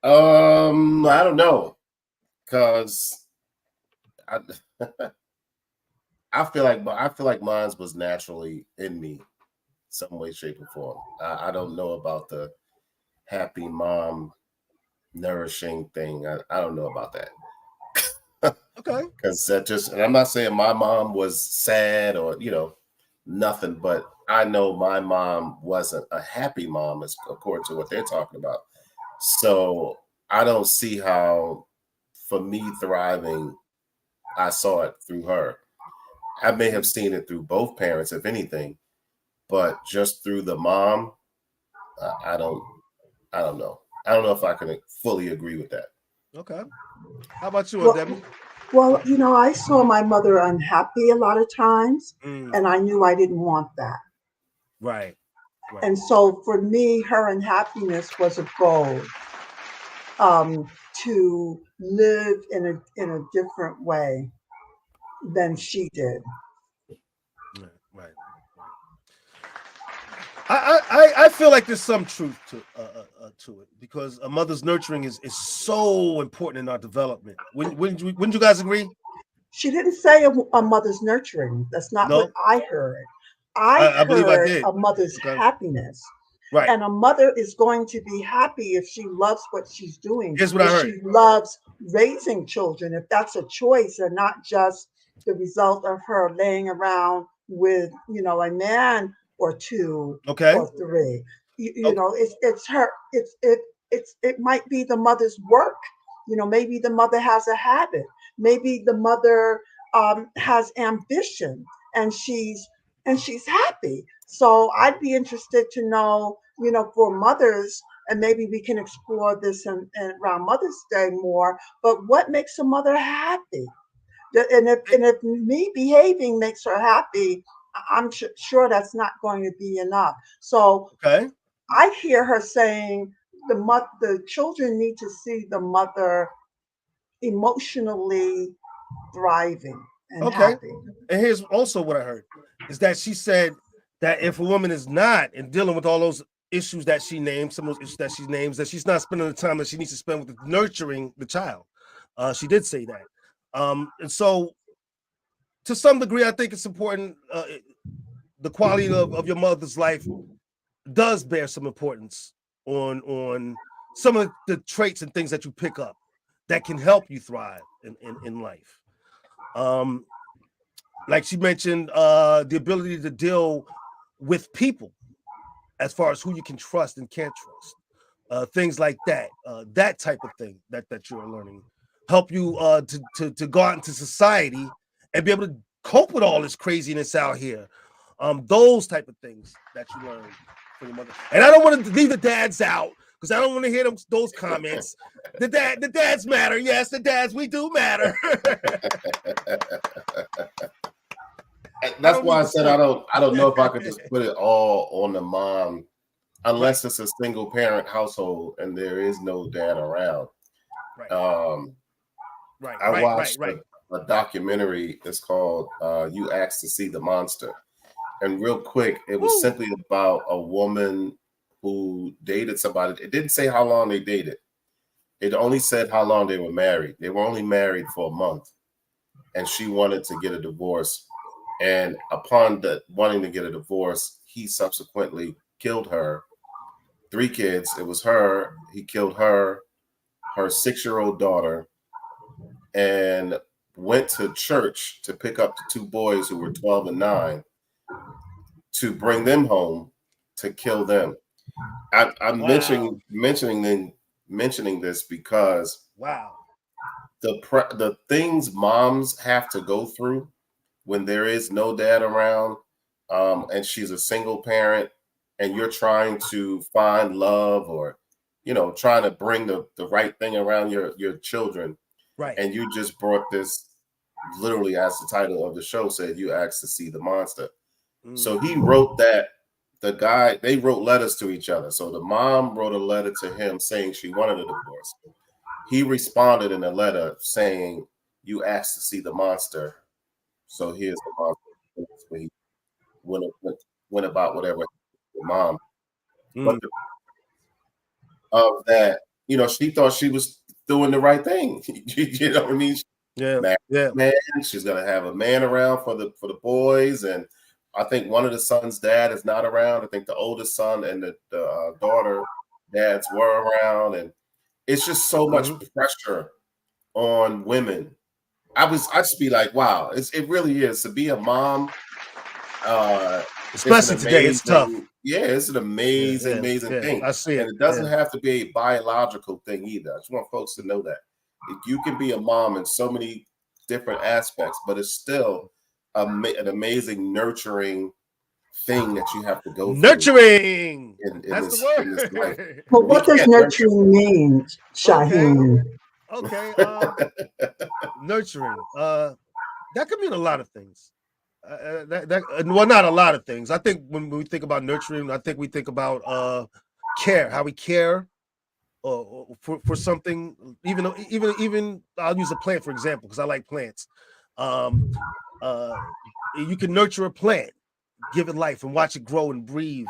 I don't know, cause I feel like mine was naturally in me, some way, shape, or form. I don't know about the happy mom nourishing thing. I don't know about that. Okay. Because that just, and I'm not saying my mom was sad or nothing, but I know my mom wasn't a happy mom, as according to what they're talking about. So I don't see how, for me thriving, I saw it through her. I may have seen it through both parents, if anything, but just through the mom, I don't know. I don't know if I can fully agree with that. Okay. How about you, Well, Debbie? Well, I saw my mother unhappy a lot of times, and I knew I didn't want that. Right. And so for me, her unhappiness was a goal to live in a different way than she did. Right. I feel like there's some truth to it because a mother's nurturing is so important in our development. Wouldn't you guys agree? She didn't say a mother's nurturing. That's not what I heard. I believe I heard did. a mother's happiness. Right. And a mother is going to be happy if she loves what she's doing. Here's what I heard. She loves raising children, if that's a choice and not just the result of her laying around with, a man or two or three. It's her, it might be the mother's work. Maybe the mother has a habit. Maybe the mother has ambition and she's happy. So I'd be interested to know, for mothers, and maybe we can explore this and around Mother's Day more, but what makes a mother happy? And if me behaving makes her happy, I'm sure that's not going to be enough. So I hear her saying the children need to see the mother emotionally thriving and happy. And here's also what I heard is that she said that if a woman is not and dealing with all those issues that she named, some of those issues that she names, that she's not spending the time that she needs to spend with nurturing the child. She did say that. And so to some degree, I think it's important. The quality of your mother's life does bear some importance on some of the traits and things that you pick up that can help you thrive in life. Like she mentioned, the ability to deal with people, as far as who you can trust and can't trust, things like that, that type of thing that you're learning, help you to go out into society and be able to cope with all this craziness out here. Those type of things that you learn from your mother. And I don't want to leave the dads out because I don't want to hear those comments. The dads matter. Yes, the dads, we do matter. That's why I said I don't know if I could just put it all on the mom, unless it's a single parent household and there is no dad around. I watched a documentary. It's called "You Asked to See the Monster," and real quick, it was simply about a woman who dated somebody. It didn't say how long they dated. It only said how long they were married. They were only married for a month, and she wanted to get a divorce. And upon wanting to get a divorce, he subsequently killed her. 3 kids. It was her. He killed her 6-year-old daughter, and went to church to pick up the 2 boys who were 12 and 9 to bring them home to kill them. I'm mentioning this because the things moms have to go through when there is no dad around, and she's a single parent, and you're trying to find love or, trying to bring the right thing around your children. Right. And you just brought this, literally, as the title of the show said, you asked to see the monster. So he wrote that. They wrote letters to each other. So the mom wrote a letter to him saying she wanted a divorce. He responded in a letter saying, you asked to see the monster. So here's the monster. Where he went about whatever with mom. But of that, she thought she was doing the right thing. You know what I mean? Man, she's gonna have a man around for the boys, and I think one of the sons' dad is not around. I think the oldest son and the daughter dads were around, and it's just so much pressure on women. I just be like, wow, it really is to be a mom. Especially today, it's tough. Yeah, it's an amazing thing. I see it. And it doesn't have to be a biological thing either. I just want folks to know that you can be a mom in so many different aspects, but it's still an amazing nurturing thing that you have to go through. Nurturing. That's the word. Well, what does nurturing mean, Shaheen? Okay. Nurturing. That could mean a lot of things. Well, not a lot of things. I think when we think about nurturing, I think we think about care, how we care for something. Even I'll use a plant for example because I like plants. You can nurture a plant, give it life, and watch it grow and breathe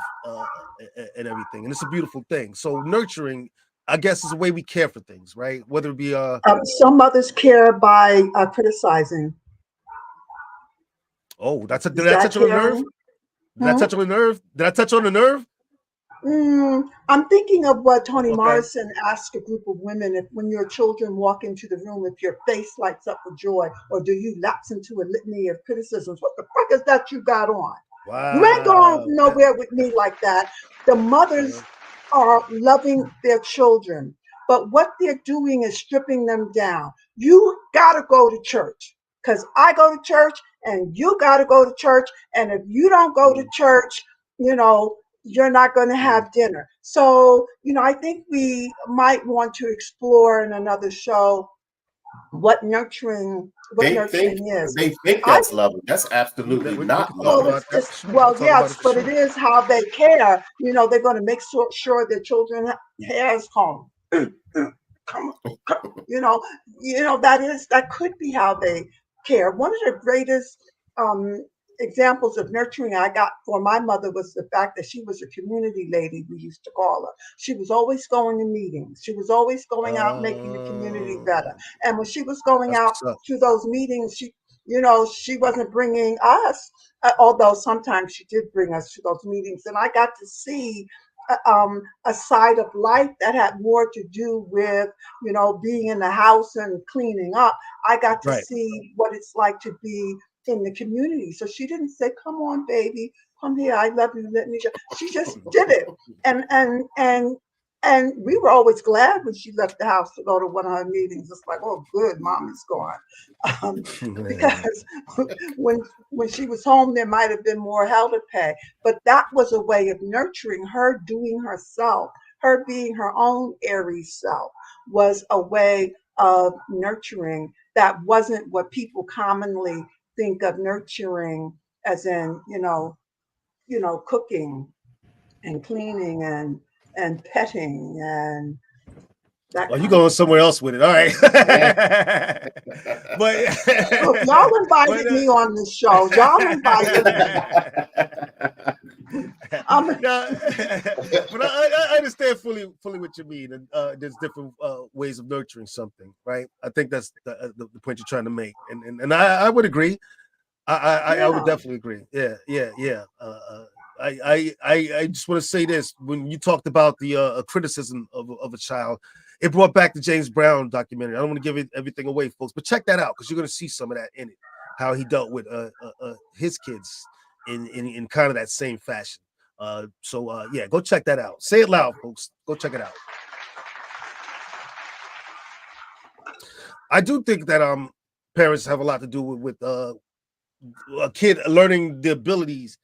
and everything, and it's a beautiful thing. So nurturing, I guess, is a way we care for things, right? Whether it be some mothers care by criticizing. Oh, did I touch on the nerve? Did I touch on the nerve? Did I touch on the nerve? I'm thinking of what Toni Morrison asked a group of women: if when your children walk into the room, if your face lights up with joy, or do you lapse into a litany of criticisms? What the fuck is that you got on? Wow. You ain't going nowhere with me like that. The mothers are loving their children, but what they're doing is stripping them down. You gotta go to church because I go to church. And you got to go to church. And if you don't go to church, you're not going to have dinner. So, I think we might want to explore in another show what nurturing is. They think that's loving. That's absolutely not loving. Yes, but it is how they care. They're going to make sure their children hair's home. Come on. That could be how they care. One of the greatest examples of nurturing I got for my mother was the fact that she was a community lady, we used to call her. She was always going to meetings. She was always going out making the community better. And when she was going out to those meetings, she wasn't bringing us, although sometimes she did bring us to those meetings. And I got to see a side of life that had more to do with, being in the house and cleaning up. I got to see what it's like to be in the community. So she didn't say, come on, baby, come here, I love you, let me. She just did it, and we were always glad when she left the house to go to one of her meetings. It's like, oh, good, mom is gone, because when she was home, there might have been more hell to pay. But that was a way of nurturing her, doing herself, her being her own Aries self, was a way of nurturing that wasn't what people commonly think of nurturing, as in, cooking and cleaning and petting and that. Well, you going somewhere else with it, all right? But Look, y'all invited me on this show. Y'all invited me. But I understand fully what you mean, and there's different ways of nurturing something, right? I think that's the point you're trying to make, and I would agree. I would definitely agree. Yeah. I just want to say this: when you talked about the criticism of a child, it brought back the James Brown documentary. I don't want to give everything away, folks, but check that out because you're going to see some of that in it. How he dealt with his kids in kind of that same fashion. So go check that out. Say it loud, folks. Go check it out. I do think that parents have a lot to do with a kid learning the abilities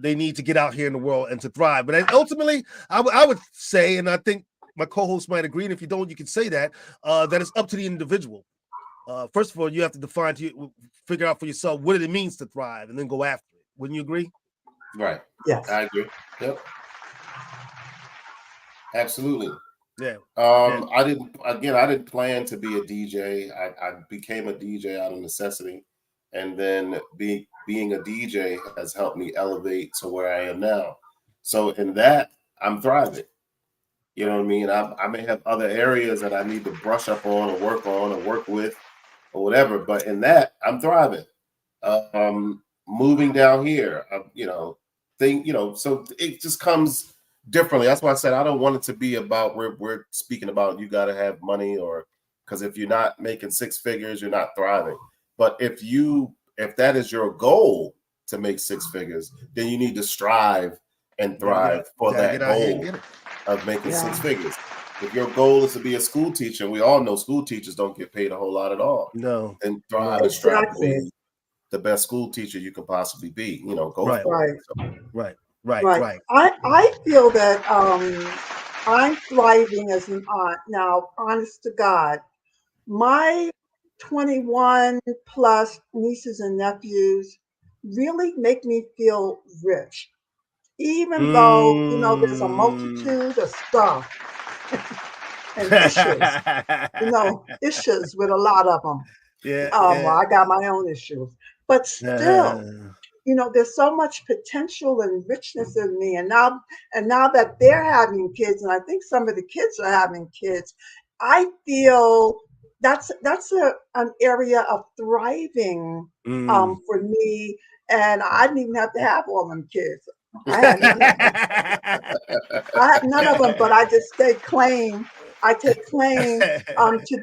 they need to get out here in the world and to thrive. But ultimately, I would say, and I think my co-host might agree, and if you don't, you can say that it's up to the individual. First of all, you have to figure out for yourself what it means to thrive, and then go after it. Wouldn't you agree? Right. Yes. I agree. Yep. Absolutely. Yeah. I didn't plan to be a DJ. I became a DJ out of necessity, and then being a DJ has helped me elevate to where I am now. So in that, I'm thriving. You know what I mean? I may have other areas that I need to brush up on or work with or whatever, but in that, I'm thriving. Moving down here, so it just comes differently. That's why I said I don't want it to be about we're speaking about you got to have money, or because if you're not making six figures, you're not thriving. But if that is your goal to make six figures, then you need to strive and thrive for that goal of making six figures. If your goal is to be a school teacher, we all know school teachers don't get paid a whole lot at all. No. And thrive and strive to be the best school teacher you can possibly be. Go for it. Right. I feel that I'm thriving as an aunt now. Honest to God, my 21 plus nieces and nephews really make me feel rich, even though there's a multitude of stuff and issues with a lot of them. Well, I got my own issues, but still, there's so much potential and richness in me. And now that they're having kids, and I think some of the kids are having kids, I feel that's an area of thriving for me. And I didn't even have to have all them kids. I had none of them, but I just take claim to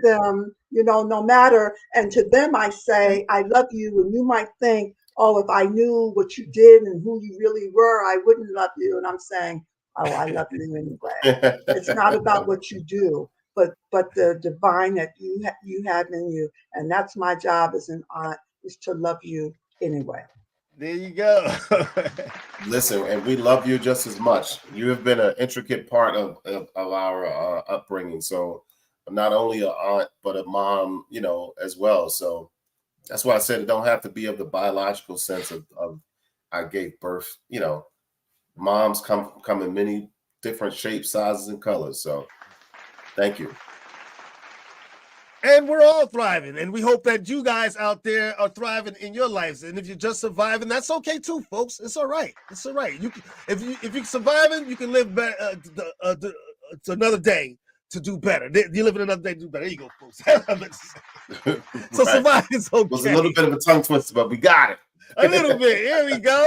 them, no matter. And to them, I say, I love you. And you might think, oh, if I knew what you did and who you really were, I wouldn't love you. And I'm saying, oh, I love you anyway. It's not about what you do, but the divine that you have in you. And that's my job as an aunt, is to love you anyway. There you go. Listen, and we love you just as much. You have been an intricate part of our upbringing. So not only an aunt, but a mom, as well. So that's why I said it don't have to be of the biological sense of I gave birth. Moms come in many different shapes, sizes, and colors. So thank you. And we're all thriving, and we hope that you guys out there are thriving in your lives. And if you're just surviving, that's okay too, folks. It's all right. It's all right. You can, if you're surviving, you can live better to another day to do better. You live in another day to do better. There you go, folks. So surviving is okay. It was a little bit of a tongue twister, but we got it. A little bit. Here we go.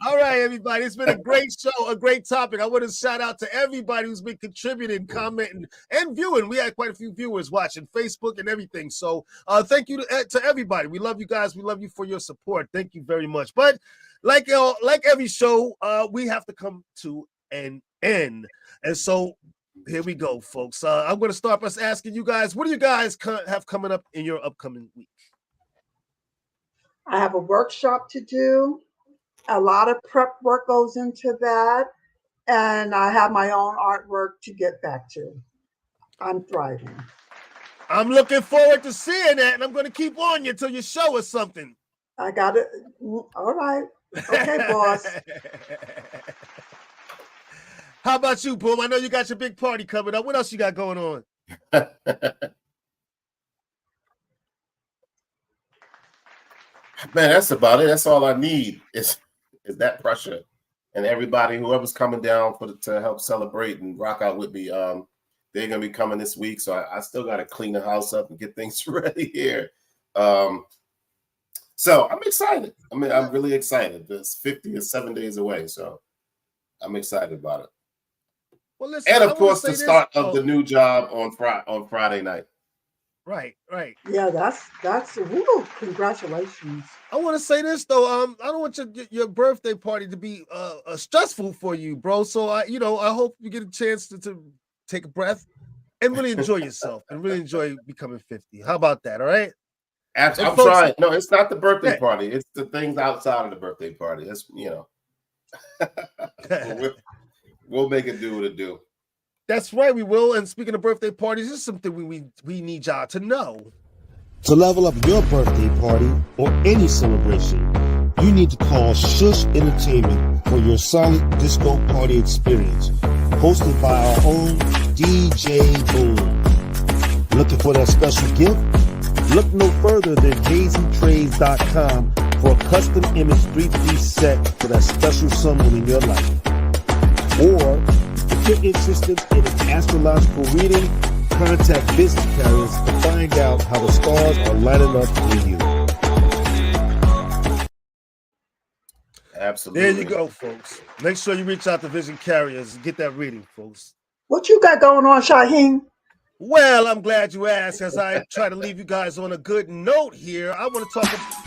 All right, everybody. It's been a great show, a great topic. I want to shout out to everybody who's been contributing, commenting, and viewing. We had quite a few viewers watching Facebook and everything. So thank you to everybody. We love you guys. We love you for your support. Thank you very much. But like every show, we have to come to an end. And so here we go, folks. I'm going to start by asking you guys, what do you guys have coming up in your upcoming week? I have a workshop to do. A lot of prep work goes into that. And I have my own artwork to get back to. I'm thriving. I'm looking forward to seeing that, and I'm going to keep on you until you show us something. I got it. All right. Okay, boss. How about you, Boom? I know you got your big party coming up. What else you got going on? Man, that's about it. That's all I need is that pressure, and everybody, whoever's coming down to help celebrate and rock out with me. They're gonna be coming this week, so I still got to clean the house up and get things ready here. So I'm excited. I mean, I'm really excited. This 50 is 7 days away, so I'm excited about it. Well, listen, and of course, the start of the new job on Friday night. Right. Yeah, that's woo, congratulations. I want to say this though. I don't want your birthday party to be stressful for you, bro. So I hope you get a chance to take a breath and really enjoy yourself and really enjoy becoming 50. How about that? All right. I'm trying. No, it's not the birthday party. It's the things outside of the birthday party. It's we'll make it do what it do. That's right, we will. And speaking of birthday parties, this is something we need y'all to know. To level up your birthday party or any celebration, you need to call Shush Entertainment for your solid disco party experience. Hosted by our own DJ Boom. Looking for that special gift? Look no further than JayZTrades.com for a custom image 3-piece set for that special someone in your life. Or if you're interested in an astrological reading, contact Vision Carriers to find out how the stars are lining up for you. Absolutely. There you go, folks. Make sure you reach out to Vision Carriers and get that reading, folks. What you got going on, Shaheem? Well, I'm glad you asked. As I try to leave you guys on a good note here, I want to talk about...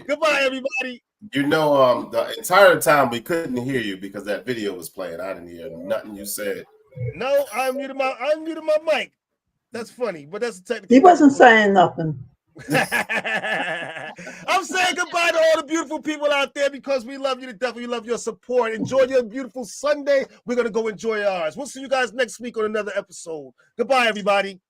Goodbye, everybody. The entire time we couldn't hear you because that video was playing. I didn't hear nothing you said. No, I muted my mic. That's funny, but that's a technical. He wasn't saying nothing. I'm saying goodbye to all the beautiful people out there because we love you to death. We love your support. Enjoy your beautiful Sunday. We're gonna go enjoy ours. We'll see you guys next week on another episode. Goodbye, everybody.